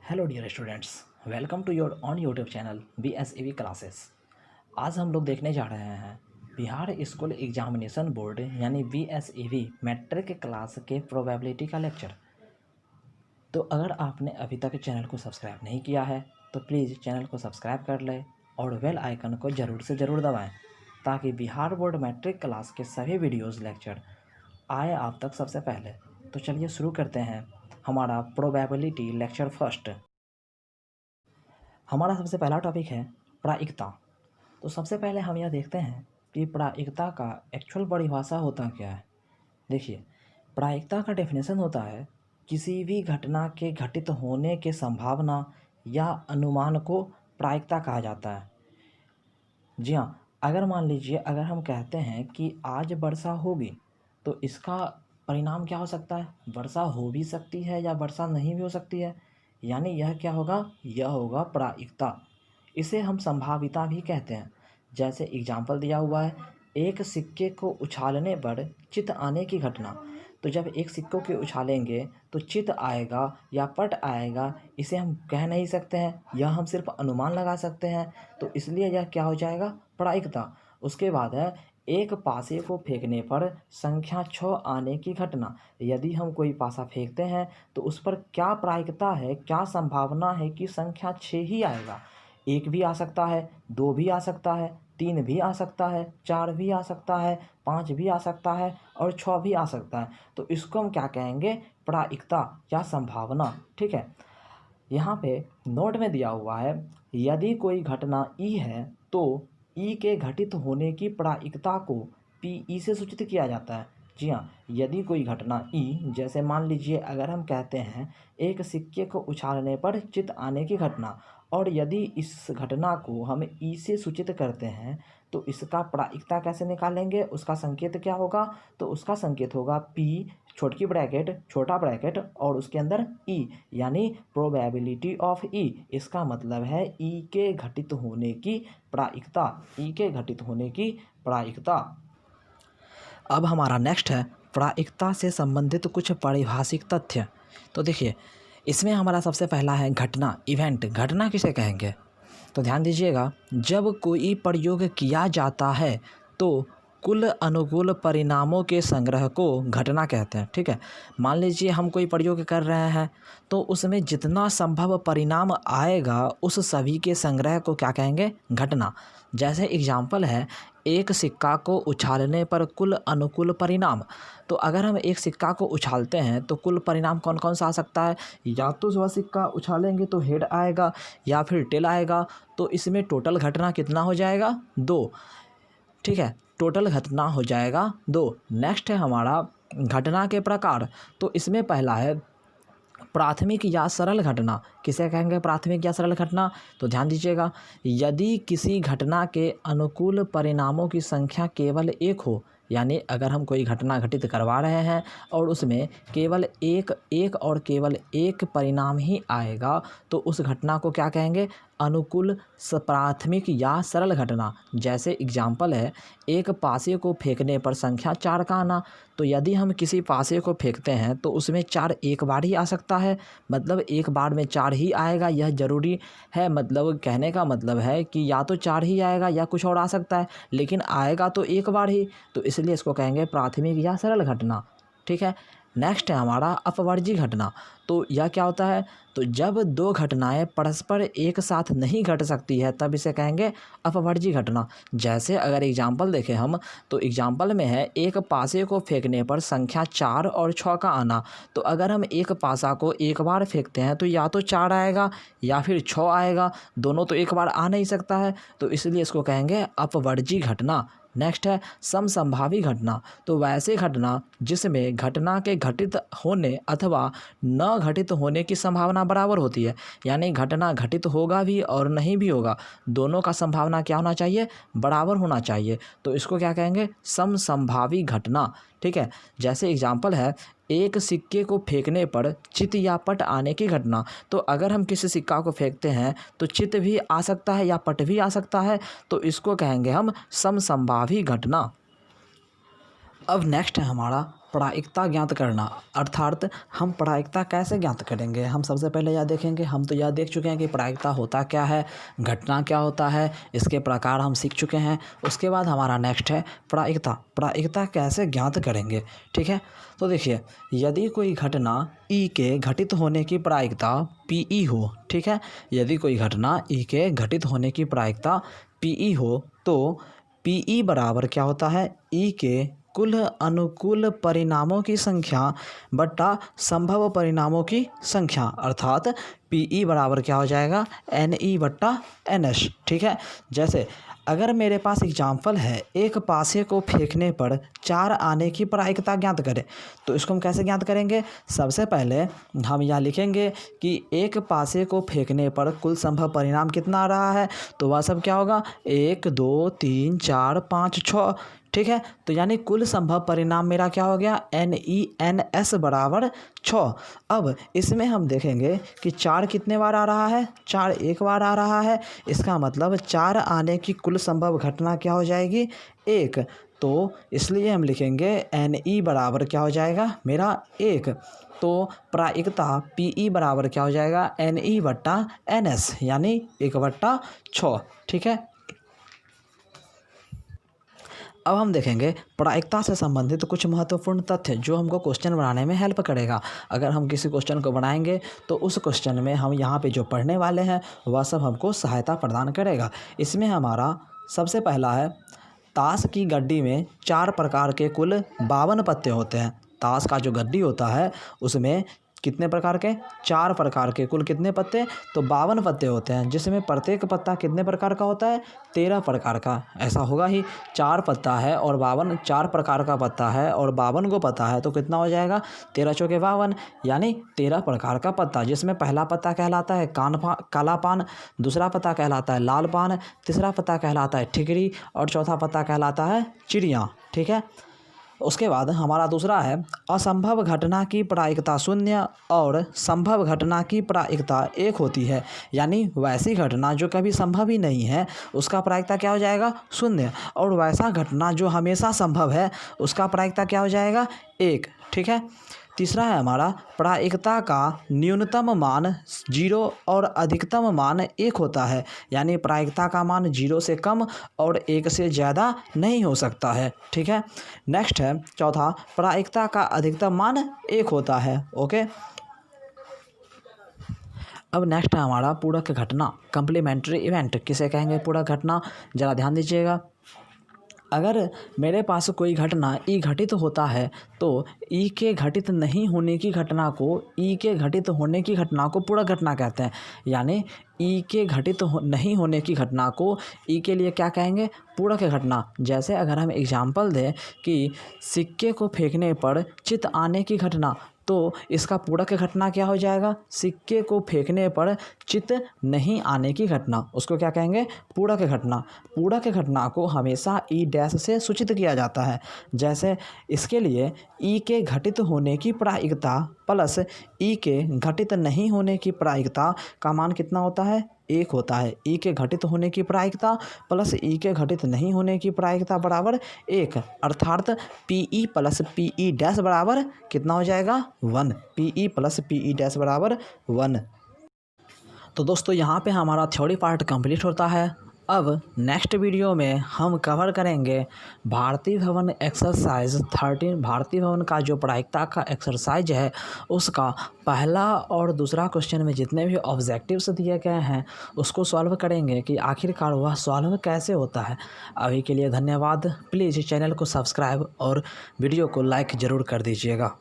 Hello dear students, welcome to your on YouTube channel BSEV classes. आज हम लोग देखने जा रहे हैं बिहार स्कूल एग्जामिनेशन बोर्ड यानी BSEV मैट्रिक क्लास के प्रोबेबिलिटी का लेक्चर। तो अगर आपने अभी तक चैनल को सब्सक्राइब नहीं किया है तो प्लीज़ चैनल को सब्सक्राइब कर लें और बेल आइकन को ज़रूर से ज़रूर दबाएं ताकि बिहार बोर्ड मैट्रिक क्लास के सभी वीडियोज़ लेक्चर आए आप तक सबसे पहले। तो चलिए शुरू करते हैं हमारा प्रोबेबिलिटी लेक्चर फर्स्ट। हमारा सबसे पहला टॉपिक है प्रायिकता। तो सबसे पहले हम यह देखते हैं कि प्रायिकता का एक्चुअल परिभाषा होता क्या है। देखिए, प्रायिकता का डेफिनेशन होता है किसी भी घटना के घटित होने के संभावना या अनुमान को प्रायिकता कहा जाता है। जी हाँ, अगर मान लीजिए अगर हम कहते हैं कि आज वर्षा होगी तो इसका परिणाम क्या हो सकता है, वर्षा हो भी सकती है या वर्षा नहीं भी हो सकती है, यानी यह क्या होगा, यह होगा प्रायिकता। इसे हम संभाविता भी कहते हैं। जैसे एग्जाम्पल दिया हुआ है, एक सिक्के को उछालने पर चित आने की घटना। तो जब एक सिक्कों के उछालेंगे तो चित आएगा या पट आएगा, इसे हम कह नहीं सकते हैं, यह हम सिर्फ अनुमान लगा सकते हैं। तो इसलिए यह क्या हो जाएगा, प्रायिकता। उसके बाद है एक पासे को फेंकने पर संख्या 6 आने की घटना। यदि हम कोई पासा फेंकते हैं तो उस पर क्या प्रायिकता है, क्या संभावना है कि संख्या 6 ही आएगा। 1 भी आ सकता है, 2 भी आ सकता है, 3 भी आ सकता है, 4 भी आ सकता है, 5 भी आ सकता है और 6 भी आ सकता है। तो इसको हम क्या कहेंगे, प्रायिकता या संभावना। ठीक है, यहाँ पे नोट में दिया हुआ है, यदि कोई घटना ई है तो ई के घटित होने की प्रायिकता को पी से सूचित किया जाता है। जी हाँ, यदि कोई घटना ई, जैसे मान लीजिए अगर हम कहते हैं एक सिक्के को उछालने पर चित आने की घटना, और यदि इस घटना को हम ई से सूचित करते हैं तो इसका प्रायिकता कैसे निकालेंगे, उसका संकेत क्या होगा, तो उसका संकेत होगा पी छोटी ब्रैकेट छोटा ब्रैकेट और उसके अंदर ई, यानी प्रोबेबिलिटी ऑफ ई। इसका मतलब है ई के घटित होने की प्रायिकता, ई के घटित होने की प्रायिकता। अब हमारा नेक्स्ट है प्रायिकता से संबंधित कुछ पारिभाषिक तथ्य। तो देखिए, इसमें हमारा सबसे पहला है घटना, इवेंट। घटना किसे कहेंगे, तो ध्यान दीजिएगा, जब कोई प्रयोग किया जाता है तो कुल अनुकूल परिणामों के संग्रह को घटना कहते हैं। ठीक है, मान लीजिए हम कोई प्रयोग कर रहे हैं तो उसमें जितना संभव परिणाम आएगा उस सभी के संग्रह को क्या कहेंगे, घटना। जैसे एग्जाम्पल है, एक सिक्का को उछालने पर कुल अनुकूल परिणाम। तो अगर हम एक सिक्का को उछालते हैं तो कुल परिणाम कौन कौन सा आ सकता है, या तो वह सिक्का उछालेंगे तो हेड आएगा या फिर टेल आएगा। तो इसमें टोटल घटना कितना हो जाएगा, 2। ठीक है, टोटल घटना हो जाएगा 2। नेक्स्ट है हमारा घटना के प्रकार। तो इसमें पहला है प्राथमिक या सरल घटना। किसे कहेंगे, प्राथमिक या सरल घटना, तो ध्यान दीजिएगा, यदि किसी घटना के अनुकूल परिणामों की संख्या केवल 1 हो, यानी अगर हम कोई घटना घटित करवा रहे हैं और उसमें केवल एक और केवल एक परिणाम ही आएगा तो उस घटना को क्या कहेंगे, अनुकूल प्राथमिक या सरल घटना। जैसे एग्जाम्पल है, एक पासे को फेंकने पर संख्या 4 का आना। तो यदि हम किसी पासे को फेंकते हैं तो उसमें 4 एक बार ही आ सकता है, मतलब एक बार में 4 ही आएगा, यह ज़रूरी है। मतलब कहने का मतलब है कि या तो 4 ही आएगा या कुछ और आ सकता है, लेकिन आएगा तो एक बार ही। तो इसलिए इसको कहेंगे प्राथमिक या सरल घटना। ठीक है, नेक्स्ट है हमारा अपवर्जी घटना। तो यह क्या होता है, तो जब 2 घटनाएं परस्पर एक साथ नहीं घट सकती है तब इसे कहेंगे अपवर्जी घटना। जैसे अगर एग्जाम्पल देखें हम, तो एग्जाम्पल में है एक पासे को फेंकने पर संख्या 4 और 6 का आना। तो अगर हम एक पासा को एक बार फेंकते हैं तो या तो 4 आएगा या फिर 6 आएगा, दोनों तो एक बार आ नहीं सकता है। तो इसलिए इसको कहेंगे अपवर्जी घटना। नेक्स्ट है समसंभावी घटना। तो वैसे घटना जिसमें घटना के घटित होने अथवा न घटित होने की संभावना बराबर होती है, यानी घटना घटित होगा भी और नहीं भी होगा, दोनों का संभावना क्या होना चाहिए, बराबर होना चाहिए। तो इसको क्या कहेंगे, समसंभावी घटना। ठीक है, जैसे एग्जाम्पल है, एक सिक्के को फेंकने पर चित या पट आने की घटना। तो अगर हम किसी सिक्का को फेंकते हैं तो चित भी आ सकता है या पट भी आ सकता है, तो इसको कहेंगे हम समसंभावी घटना। अब नेक्स्ट है हमारा प्रायिकता ज्ञात करना, अर्थात हम प्रायिकता कैसे ज्ञात करेंगे। हम सबसे पहले यह देखेंगे, हम तो यह देख चुके हैं कि प्रायिकता होता क्या है, घटना क्या होता है, इसके प्रकार हम सीख चुके हैं। उसके बाद हमारा नेक्स्ट है प्रायिकता। प्रायिकता कैसे ज्ञात करेंगे, ठीक है। तो देखिए, यदि कोई घटना ई के घटित होने की प्रायिकता पी हो, ठीक है, यदि कोई घटना ई के घटित होने की प्रायिकता पी हो तो पी बराबर क्या होता है, ई के कुल अनुकूल परिणामों की संख्या बटा संभव परिणामों की संख्या, अर्थात पी बराबर क्या हो जाएगा, एन ई बट्टा एन एस, ठीक है। जैसे अगर मेरे पास एग्जाम्पल है, एक पासे को फेंकने पर 4 आने की प्रायिकता ज्ञात करें, तो इसको हम कैसे ज्ञात करेंगे। सबसे पहले हम यहाँ लिखेंगे कि एक पासे को फेंकने पर कुल संभव परिणाम कितना आ रहा है, तो वह सब क्या होगा, 1 2 3 4 5 6, ठीक है। तो यानी कुल संभव परिणाम मेरा क्या हो गया, NENS बराबर 6। अब इसमें हम देखेंगे कि 4 कितने बार आ रहा है, 4 एक बार आ रहा है, इसका मतलब 4 आने की कुल संभव घटना क्या हो जाएगी, 1। तो इसलिए हम लिखेंगे NE बराबर क्या हो जाएगा मेरा 1। तो प्रायिकता PE बराबर क्या हो जाएगा, NE बट्टा NS, यानी 1/6, ठीक है। अब हम देखेंगे प्रायिकता से संबंधित कुछ महत्वपूर्ण तथ्य जो हमको क्वेश्चन बनाने में हेल्प करेगा। अगर हम किसी क्वेश्चन को बनाएंगे तो उस क्वेश्चन में हम यहाँ पे जो पढ़ने वाले हैं वह सब हमको सहायता प्रदान करेगा। इसमें हमारा सबसे पहला है, ताश की गड्डी में 4 प्रकार के कुल 52 पत्ते होते हैं। ताश का जो गड्डी होता है उसमें कितने प्रकार के, 4 प्रकार के, कुल कितने पत्ते, तो 52 पत्ते होते हैं, जिसमें प्रत्येक पत्ता कितने प्रकार का होता है, 13 प्रकार का। ऐसा होगा ही, 4 पत्ता है और 4 प्रकार का पत्ता है और 52 को पता है, तो कितना हो जाएगा, 13 चौके 52, यानी 13 प्रकार का पत्ता, जिसमें पहला पत्ता कहलाता है काला पान, दूसरा पत्ता कहलाता है लाल पान, तीसरा पत्ता कहलाता है ठिकरी और चौथा पत्ता कहलाता है चिड़िया, ठीक है। उसके बाद हमारा दूसरा है, असंभव घटना की प्रायिकता 0 और संभव घटना की प्रायिकता 1 होती है। यानी वैसी घटना जो कभी संभव ही नहीं है उसका प्रायिकता क्या हो जाएगा, 0, और वैसा घटना जो हमेशा संभव है उसका प्रायिकता क्या हो जाएगा, 1, ठीक है। तीसरा है हमारा, प्रायिकता का न्यूनतम मान 0 और अधिकतम मान 1 होता है। यानी प्रायिकता का मान 0 से कम और 1 से ज़्यादा नहीं हो सकता है, ठीक है। नेक्स्ट है चौथा, प्रायिकता का अधिकतम मान 1 होता है, ओके। अब नेक्स्ट है हमारा पूरक घटना, कंप्लीमेंट्री इवेंट किसे कहेंगे, पूरक घटना। ज़रा ध्यान दीजिएगा, अगर मेरे पास कोई घटना ई घटित होता है तो ई के घटित नहीं होने की घटना को, ई के घटित होने की घटना को पूरक घटना कहते हैं। यानी ई के घटित नहीं होने की घटना को ई के लिए क्या कहेंगे, पूरक घटना। जैसे अगर हम एग्जांपल दें कि सिक्के को फेंकने पर चित आने की घटना, तो इसका पूरक घटना क्या हो जाएगा, सिक्के को फेंकने पर चित नहीं आने की घटना, उसको क्या कहेंगे, पूरक घटना। पूरक घटना को हमेशा ई डैश से सूचित किया जाता है। जैसे इसके लिए ई के घटित होने की प्रायिकता प्लस ई के घटित नहीं होने की प्रायिकता का मान कितना होता है, 1 होता है। ई के घटित होने की प्रायिकता प्लस ई के घटित नहीं होने की प्रायिकता बराबर 1, अर्थात PE प्लस PE डैश बराबर कितना हो जाएगा, 1। PE प्लस PE डैश बराबर 1। तो दोस्तों यहाँ पे हमारा थ्योरी पार्ट कंप्लीट होता है। अब नेक्स्ट वीडियो में हम कवर करेंगे भारतीय भवन एक्सरसाइज 13। भारतीय भवन का जो प्रायिकता का एक्सरसाइज है उसका पहला और दूसरा क्वेश्चन में जितने भी ऑब्जेक्टिव्स दिए गए हैं उसको सॉल्व करेंगे कि आखिरकार वह सॉल्व कैसे होता है। अभी के लिए धन्यवाद। प्लीज़ चैनल को सब्सक्राइब और वीडियो को लाइक ज़रूर कर दीजिएगा।